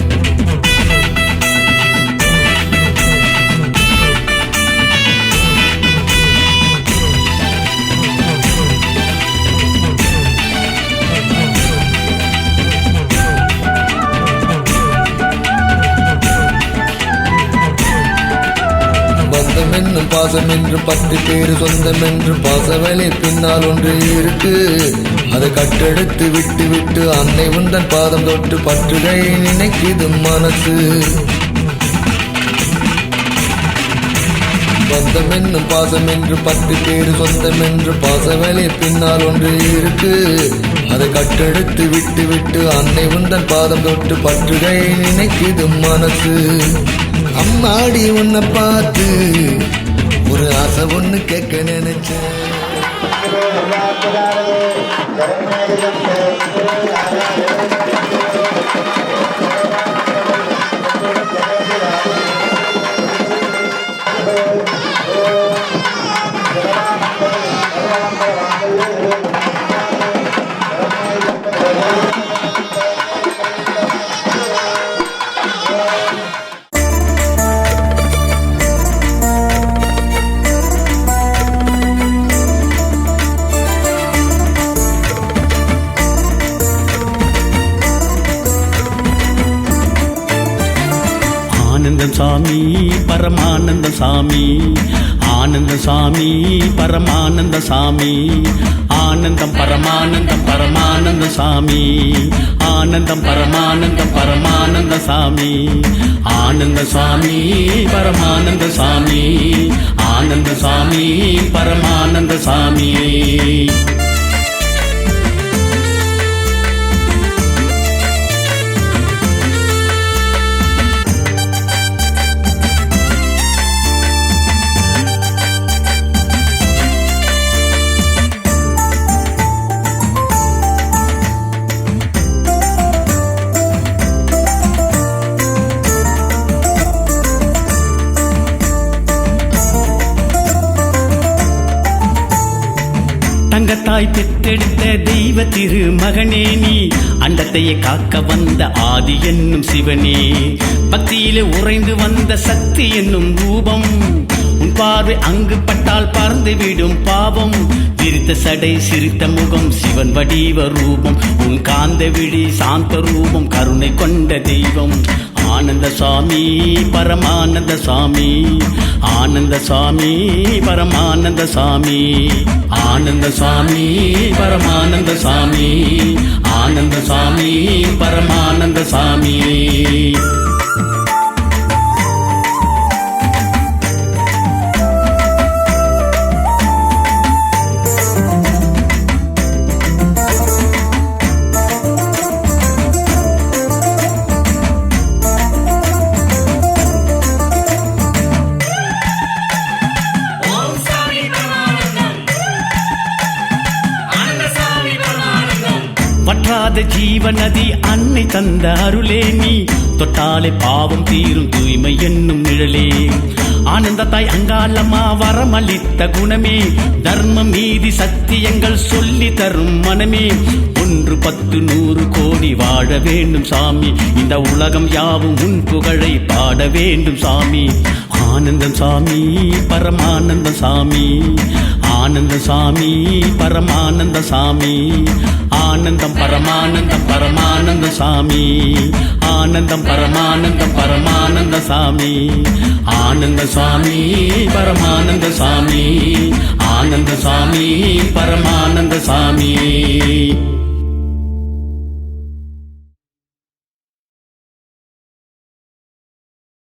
என்னும் பாசம் என்று 10 பேரு சொந்தம் என்று பாசவழி பின்னால் ஒன்று இருக்கு. அதை கட்டெடுத்து விட்டு விட்டு அன்னை உந்தன் பாதம் தொட்டு பற்றுகை நினைக்குது மனசு. பந்தம் என்னும் பாசம் என்று 10 பேரு சொந்தம் என்று பாசவழி பின்னால் ஒன்று இருக்கு. அதை கட்டெடுத்து விட்டு விட்டு அன்னை உந்தன் பாதம் தொட்டு பற்றுகை நினைக்குது மனசு. அம்மாடி உன்னை பார்த்து ஒரு ஆசை ஒண்ணு கேட்க நினைச்சேன். சாமி பரமானந்த சாமி, ஆனந்த சாமி பரமானந்த சாமி, ஆனந்தம் பரமானந்தம் பரமானந்த சாமி, ஆனந்தம் பரமானந்தம் பரமானந்த சாமி, ஆனந்த சாமி பரமானந்த சாமி, ஆனந்த சாமி பரமானந்த சாமி. அண்டத்தாய் பெற்றெடுத்த தெய்வ திரு மகனே நீ அண்டத்தையே காக்க வந்த ஆதி என்னும் சிவனே பக்தியிலே உறைந்து வந்த சக்தி என்னும் ரூபம் உன் பார்வை அங்கு பட்டால் பறந்து விடும் பாவம் விரித்த சடை சிரித்த முகம் சிவன் வடிவ ரூபம் உன் காந்த விழி சாந்த ரூபம் கருணை கொண்ட தெய்வம் ஆனந்த சாமி பரமானந்த சாமி ஆனந்த சாமி பரமானந்த சாமி ஆனந்த சாமி பரமானந்த சாமி ஆனந்த சாமி பரமானந்த சாமி வற்றாத ஜீவநதி அன்னை தந்த அருளே நீ தொட்டாலே பாவம் தீரும் தூய்மை என்னும் நிழலே ஆனந்தத்தாய் அங்காளம்மா வரமளித்த குணமே தர்மம் நீதி சத்தியங்கள் சொல்லி தரும் மனமே 1 10 100 கோடி வாழ வேண்டும் சாமி இந்த உலகம் யாவும் உன் புகழை பாட வேண்டும் சாமி ஆனந்தம் சாமி பரமானந்த சாமி ஆனந்த சாமி பரமானந்த சாமி ஆனந்தம் பரமானந்தம் பரமானந்த சாமி ஆனந்தம் பரமானந்தம் பரமானந்த சாமி ஆனந்த சாமி பரமானந்த சாமி ஆனந்த சாமி பரமானந்த சாமி